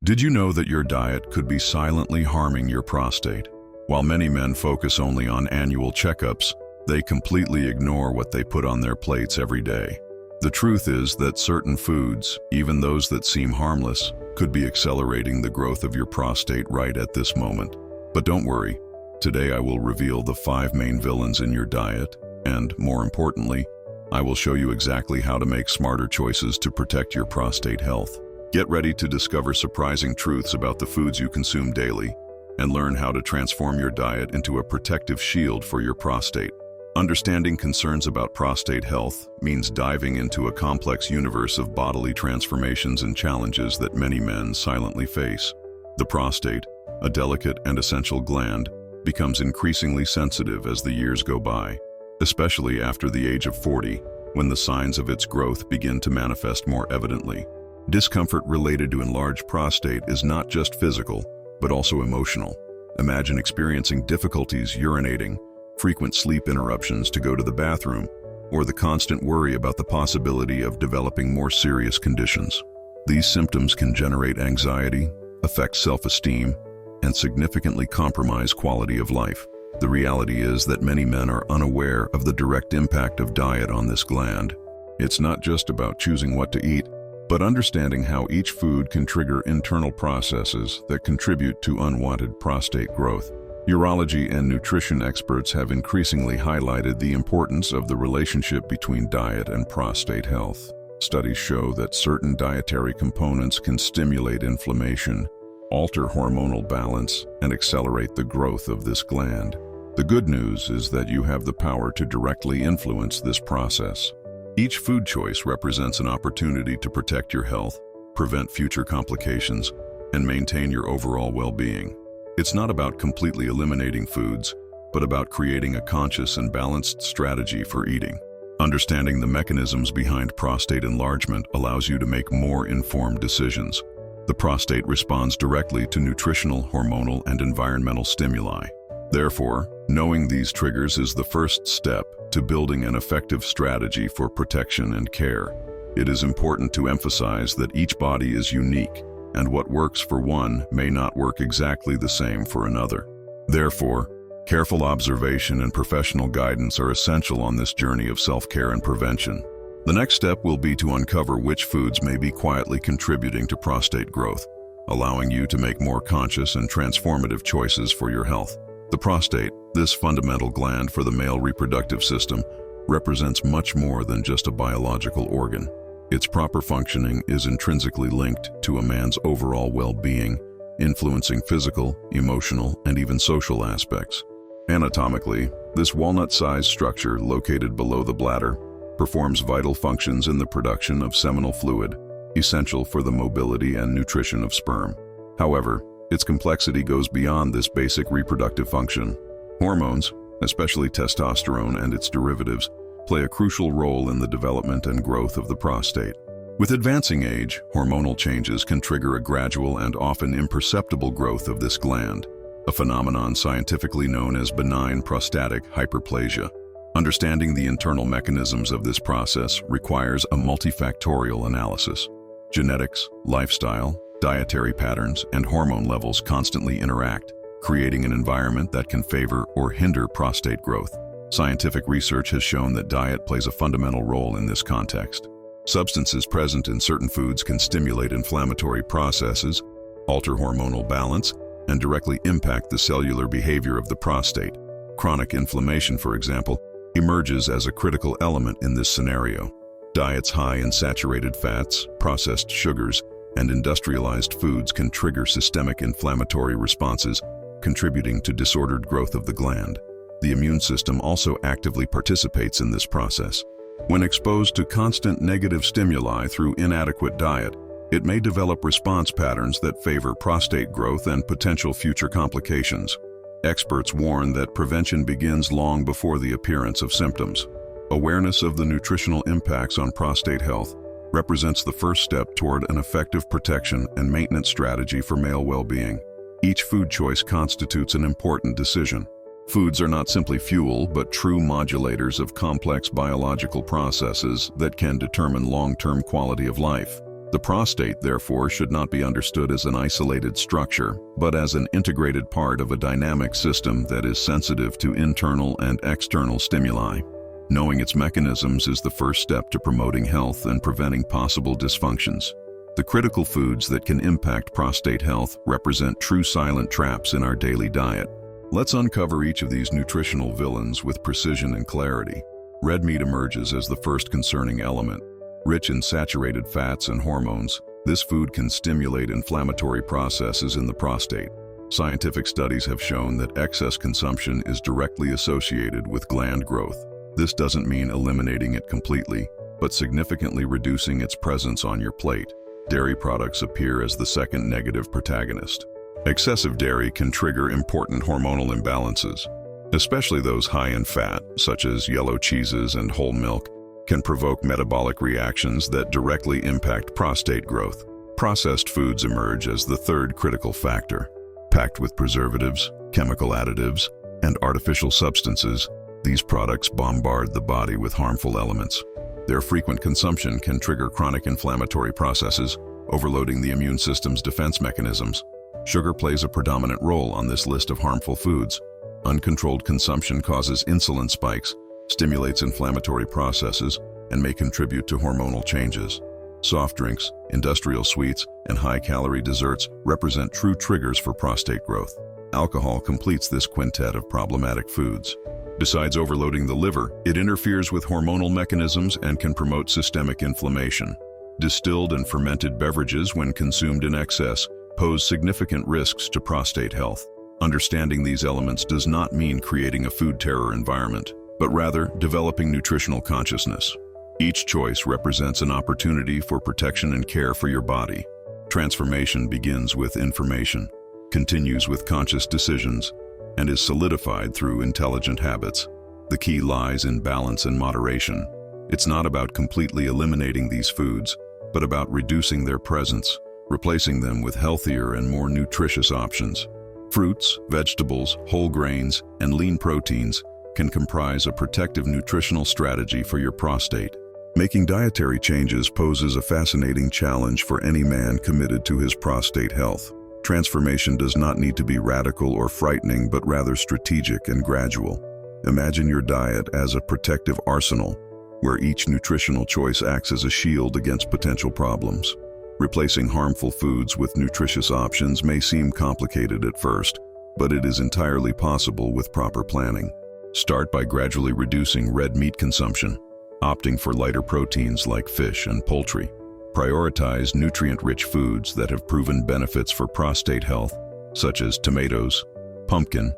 Did you know that your diet could be silently harming your prostate? While many men focus only on annual checkups, they completely ignore what they put on their plates every day. The truth is that certain foods, even those that seem harmless, could be accelerating the growth of your prostate right at this moment. But don't worry, today I will reveal the 5 main villains in your diet, and more importantly, I will show you exactly how to make smarter choices to protect your prostate health. Get ready to discover surprising truths about the foods you consume daily, and learn how to transform your diet into a protective shield for your prostate. Understanding concerns about prostate health means diving into a complex universe of bodily transformations and challenges that many men silently face. The prostate, a delicate and essential gland, becomes increasingly sensitive as the years go by, especially after the age of 40, when the signs of its growth begin to manifest more evidently. Discomfort related to enlarged prostate is not just physical, but also emotional. Imagine experiencing difficulties urinating, frequent sleep interruptions to go to the bathroom, or the constant worry about the possibility of developing more serious conditions. These symptoms can generate anxiety, affect self-esteem, and significantly compromise quality of life. The reality is that many men are unaware of the direct impact of diet on this gland. It's not just about choosing what to eat, but understanding how each food can trigger internal processes that contribute to unwanted prostate growth. Urology and nutrition experts have increasingly highlighted the importance of the relationship between diet and prostate health. Studies show that certain dietary components can stimulate inflammation, alter hormonal balance, and accelerate the growth of this gland. The good news is that you have the power to directly influence this process. Each food choice represents an opportunity to protect your health, prevent future complications, and maintain your overall well-being. It's not about completely eliminating foods, but about creating a conscious and balanced strategy for eating. Understanding the mechanisms behind prostate enlargement allows you to make more informed decisions. The prostate responds directly to nutritional, hormonal, and environmental stimuli. Therefore, knowing these triggers is the first step to building an effective strategy for protection and care. It is important to emphasize that each body is unique, and what works for one may not work exactly the same for another. Therefore, careful observation and professional guidance are essential on this journey of self-care and prevention. The next step will be to uncover which foods may be quietly contributing to prostate growth, allowing you to make more conscious and transformative choices for your health. The prostate, this fundamental gland for the male reproductive system, represents much more than just a biological organ. Its proper functioning is intrinsically linked to a man's overall well-being, influencing physical, emotional, and even social aspects. Anatomically, this walnut-sized structure located below the bladder performs vital functions in the production of seminal fluid, essential for the mobility and nutrition of sperm. However, its complexity goes beyond this basic reproductive function. Hormones, especially testosterone and its derivatives, play a crucial role in the development and growth of the prostate. With advancing age, hormonal changes can trigger a gradual and often imperceptible growth of this gland, a phenomenon scientifically known as benign prostatic hyperplasia. Understanding the internal mechanisms of this process requires a multifactorial analysis. Genetics, lifestyle, dietary patterns, and hormone levels constantly interact, creating an environment that can favor or hinder prostate growth. Scientific research has shown that diet plays a fundamental role in this context. Substances present in certain foods can stimulate inflammatory processes, alter hormonal balance, and directly impact the cellular behavior of the prostate. Chronic inflammation, for example, emerges as a critical element in this scenario. Diets high in saturated fats, processed sugars, and industrialized foods can trigger systemic inflammatory responses, contributing to disordered growth of the gland. The immune system also actively participates in this process. When exposed to constant negative stimuli through inadequate diet, it may develop response patterns that favor prostate growth and potential future complications. Experts warn that prevention begins long before the appearance of symptoms. Awareness of the nutritional impacts on prostate health represents the first step toward an effective protection and maintenance strategy for male well-being. Each food choice constitutes an important decision. Foods are not simply fuel, but true modulators of complex biological processes that can determine long-term quality of life. The prostate, therefore, should not be understood as an isolated structure, but as an integrated part of a dynamic system that is sensitive to internal and external stimuli. Knowing its mechanisms is the first step to promoting health and preventing possible dysfunctions. The critical foods that can impact prostate health represent true silent traps in our daily diet. Let's uncover each of these nutritional villains with precision and clarity. Red meat emerges as the first concerning element. Rich in saturated fats and hormones, this food can stimulate inflammatory processes in the prostate. Scientific studies have shown that excess consumption is directly associated with gland growth. This doesn't mean eliminating it completely, but significantly reducing its presence on your plate. Dairy products appear as the second negative protagonist. Excessive dairy can trigger important hormonal imbalances, especially those high in fat, such as yellow cheeses and whole milk, can provoke metabolic reactions that directly impact prostate growth. Processed foods emerge as the third critical factor. Packed with preservatives, chemical additives, and artificial substances, these products bombard the body with harmful elements. Their frequent consumption can trigger chronic inflammatory processes, overloading the immune system's defense mechanisms. Sugar plays a predominant role on this list of harmful foods. Uncontrolled consumption causes insulin spikes, stimulates inflammatory processes, and may contribute to hormonal changes. Soft drinks, industrial sweets, and high-calorie desserts represent true triggers for prostate growth. Alcohol completes this quintet of problematic foods. Besides overloading the liver, it interferes with hormonal mechanisms and can promote systemic inflammation. Distilled and fermented beverages, when consumed in excess, pose significant risks to prostate health. Understanding these elements does not mean creating a food terror environment, but rather developing nutritional consciousness. Each choice represents an opportunity for protection and care for your body. Transformation begins with information, continues with conscious decisions, and is solidified through intelligent habits. The key lies in balance and moderation. It's not about completely eliminating these foods, but about reducing their presence, replacing them with healthier and more nutritious options. Fruits, vegetables, whole grains, and lean proteins can comprise a protective nutritional strategy for your prostate. Making dietary changes poses a fascinating challenge for any man committed to his prostate health. Transformation does not need to be radical or frightening, but rather strategic and gradual. Imagine your diet as a protective arsenal, where each nutritional choice acts as a shield against potential problems. Replacing harmful foods with nutritious options may seem complicated at first, but it is entirely possible with proper planning. Start by gradually reducing red meat consumption, opting for lighter proteins like fish and poultry. Prioritize nutrient-rich foods that have proven benefits for prostate health, such as tomatoes, pumpkin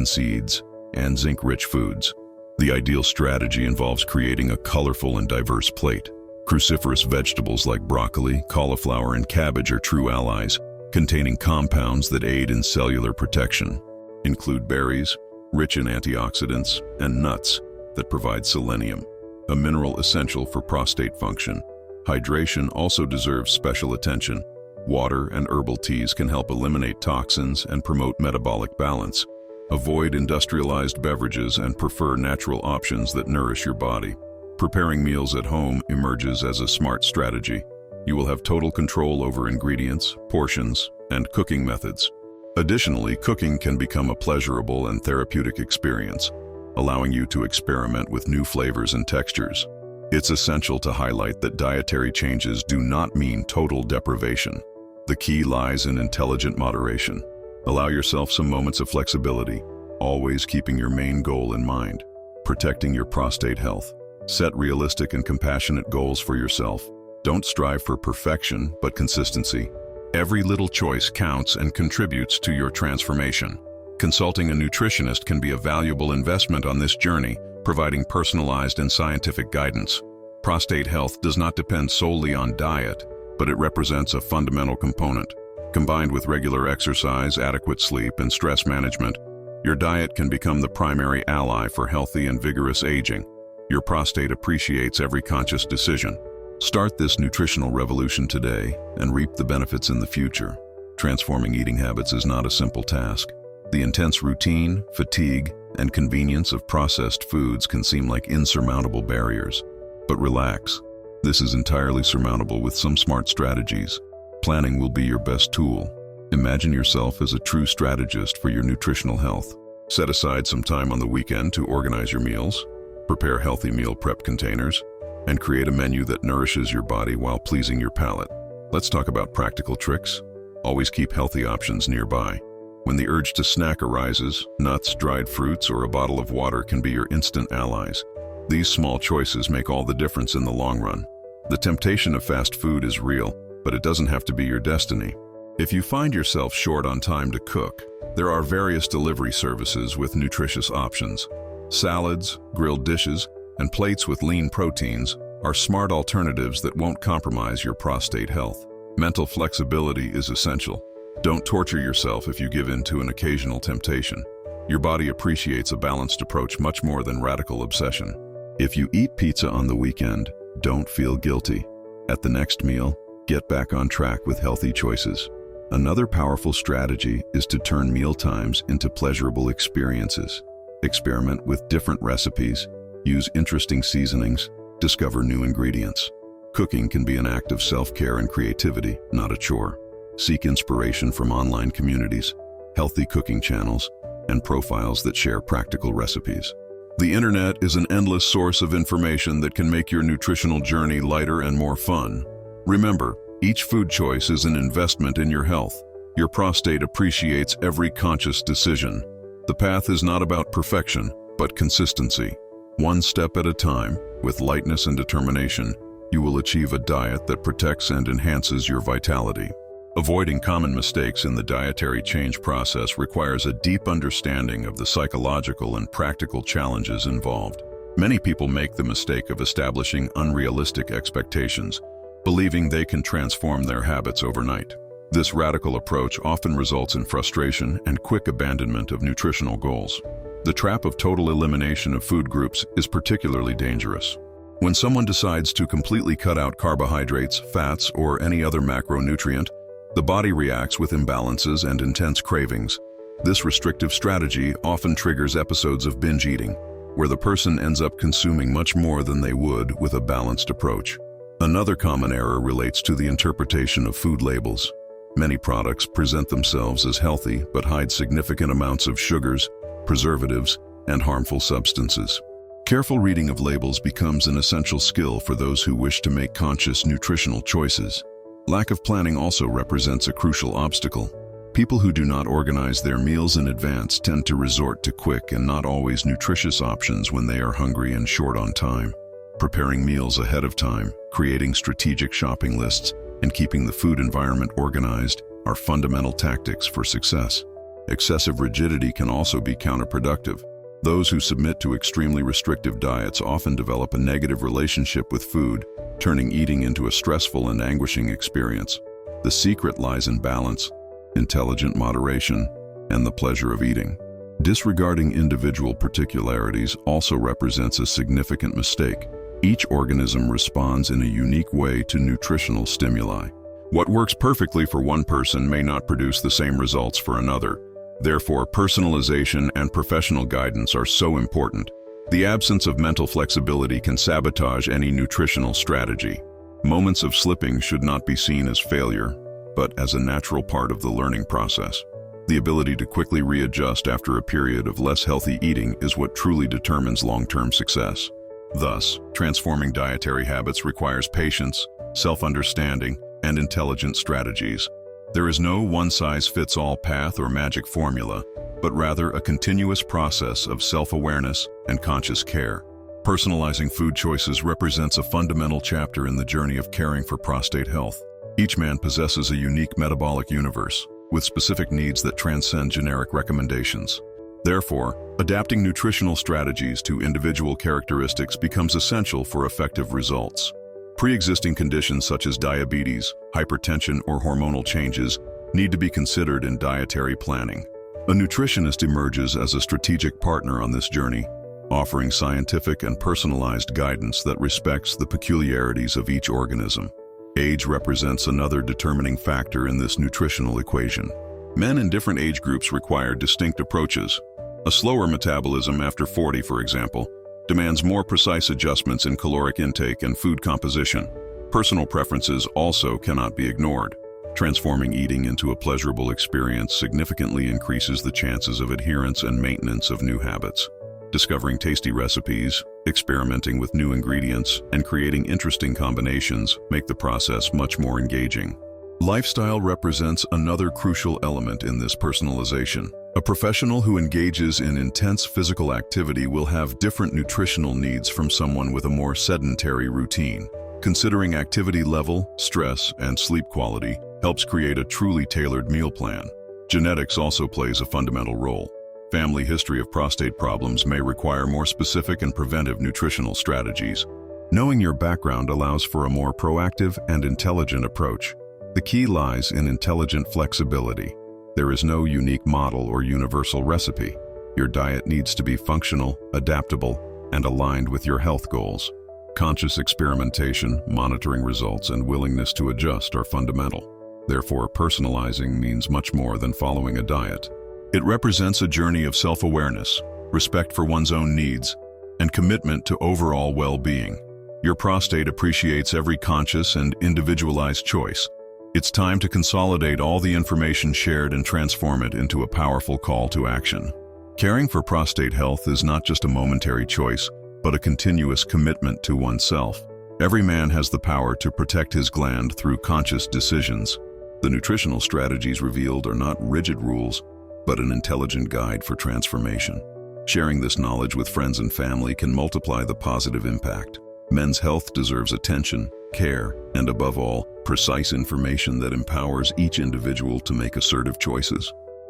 seeds, and zinc-rich foods. The ideal strategy involves creating a colorful and diverse plate. Cruciferous vegetables like broccoli, cauliflower, and cabbage are true allies, containing compounds that aid in cellular protection. Include berries, rich in antioxidants, and nuts that provide selenium, a mineral essential for prostate function. Hydration also deserves special attention. Water and herbal teas can help eliminate toxins and promote metabolic balance. Avoid industrialized beverages and prefer natural options that nourish your body. Preparing meals at home emerges as a smart strategy. You will have total control over ingredients, portions, and cooking methods. Additionally, cooking can become a pleasurable and therapeutic experience, allowing you to experiment with new flavors and textures. It's essential to highlight that dietary changes do not mean total deprivation. The key lies in intelligent moderation. Allow yourself some moments of flexibility, always keeping your main goal in mind: protecting your prostate health. Set realistic and compassionate goals for yourself. Don't strive for perfection, but consistency. Every little choice counts and contributes to your transformation. Consulting a nutritionist can be a valuable investment on this journey, providing personalized and scientific guidance. Prostate health does not depend solely on diet, but it represents a fundamental component. Combined with regular exercise, adequate sleep, and stress management, your diet can become the primary ally for healthy and vigorous aging. Your prostate appreciates every conscious decision. Start this nutritional revolution today and reap the benefits in the future. Transforming eating habits is not a simple task. The intense routine, fatigue, and convenience of processed foods can seem like insurmountable barriers. But relax. This is entirely surmountable with some smart strategies. Planning will be your best tool. Imagine yourself as a true strategist for your nutritional health. Set aside some time on the weekend to organize your meals, prepare healthy meal prep containers, and create a menu that nourishes your body while pleasing your palate. Let's talk about practical tricks. Always keep healthy options nearby. When the urge to snack arises, nuts, dried fruits, or a bottle of water can be your instant allies. These small choices make all the difference in the long run. The temptation of fast food is real, but it doesn't have to be your destiny. If you find yourself short on time to cook, there are various delivery services with nutritious options. Salads, grilled dishes, and plates with lean proteins are smart alternatives that won't compromise your prostate health. Mental flexibility is essential. Don't torture yourself if you give in to an occasional temptation. Your body appreciates a balanced approach much more than radical obsession. If you eat pizza on the weekend, don't feel guilty. At the next meal, get back on track with healthy choices. Another powerful strategy is to turn meal times into pleasurable experiences. Experiment with different recipes, use interesting seasonings, discover new ingredients. Cooking can be an act of self-care and creativity, not a chore. Seek inspiration from online communities, healthy cooking channels, and profiles that share practical recipes. The internet is an endless source of information that can make your nutritional journey lighter and more fun. Remember, each food choice is an investment in your health. Your prostate appreciates every conscious decision. The path is not about perfection, but consistency. One step at a time, with lightness and determination, you will achieve a diet that protects and enhances your vitality. Avoiding common mistakes in the dietary change process requires a deep understanding of the psychological and practical challenges involved. Many people make the mistake of establishing unrealistic expectations, believing they can transform their habits overnight. This radical approach often results in frustration and quick abandonment of nutritional goals. The trap of total elimination of food groups is particularly dangerous. When someone decides to completely cut out carbohydrates, fats, or any other macronutrient, the body reacts with imbalances and intense cravings. This restrictive strategy often triggers episodes of binge eating, where the person ends up consuming much more than they would with a balanced approach. Another common error relates to the interpretation of food labels. Many products present themselves as healthy but hide significant amounts of sugars, preservatives, and harmful substances. Careful reading of labels becomes an essential skill for those who wish to make conscious nutritional choices. Lack of planning also represents a crucial obstacle. People who do not organize their meals in advance tend to resort to quick and not always nutritious options when they are hungry and short on time. Preparing meals ahead of time, creating strategic shopping lists, and keeping the food environment organized are fundamental tactics for success. Excessive rigidity can also be counterproductive. Those who submit to extremely restrictive diets often develop a negative relationship with food, turning eating into a stressful and anguishing experience. The secret lies in balance, intelligent moderation, and the pleasure of eating. Disregarding individual particularities also represents a significant mistake. Each organism responds in a unique way to nutritional stimuli. What works perfectly for one person may not produce the same results for another. Therefore, personalization and professional guidance are so important. The absence of mental flexibility can sabotage any nutritional strategy. Moments of slipping should not be seen as failure, but as a natural part of the learning process. The ability to quickly readjust after a period of less healthy eating is what truly determines long-term success. Thus, transforming dietary habits requires patience, self-understanding, and intelligent strategies. There is no one-size-fits-all path or magic formula, but rather a continuous process of self-awareness and conscious care. Personalizing food choices represents a fundamental chapter in the journey of caring for prostate health. Each man possesses a unique metabolic universe, with specific needs that transcend generic recommendations. Therefore, adapting nutritional strategies to individual characteristics becomes essential for effective results. Pre-existing conditions such as diabetes, hypertension, or hormonal changes need to be considered in dietary planning. A nutritionist emerges as a strategic partner on this journey, offering scientific and personalized guidance that respects the peculiarities of each organism. Age represents another determining factor in this nutritional equation. Men in different age groups require distinct approaches. A slower metabolism after 40, for example, demands more precise adjustments in caloric intake and food composition. Personal preferences also cannot be ignored. Transforming eating into a pleasurable experience significantly increases the chances of adherence and maintenance of new habits. Discovering tasty recipes, experimenting with new ingredients, and creating interesting combinations make the process much more engaging. Lifestyle represents another crucial element in this personalization. A professional who engages in intense physical activity will have different nutritional needs from someone with a more sedentary routine. Considering activity level, stress, and sleep quality helps create a truly tailored meal plan. Genetics also plays a fundamental role. Family history of prostate problems may require more specific and preventive nutritional strategies. Knowing your background allows for a more proactive and intelligent approach. The key lies in intelligent flexibility. There is no unique model or universal recipe. Your diet needs to be functional, adaptable, and aligned with your health goals. Conscious experimentation, monitoring results, and willingness to adjust are fundamental. Therefore, personalizing means much more than following a diet. It represents a journey of self-awareness, respect for one's own needs, and commitment to overall well-being. Your prostate appreciates every conscious and individualized choice. It's time to consolidate all the information shared and transform it into a powerful call to action. Caring for prostate health is not just a momentary choice, but a continuous commitment to oneself. Every man has the power to protect his gland through conscious decisions. The nutritional strategies revealed are not rigid rules, but an intelligent guide for transformation. Sharing this knowledge with friends and family can multiply the positive impact. Men's health deserves attention, care, and above all, precise information that empowers each individual to make assertive choices.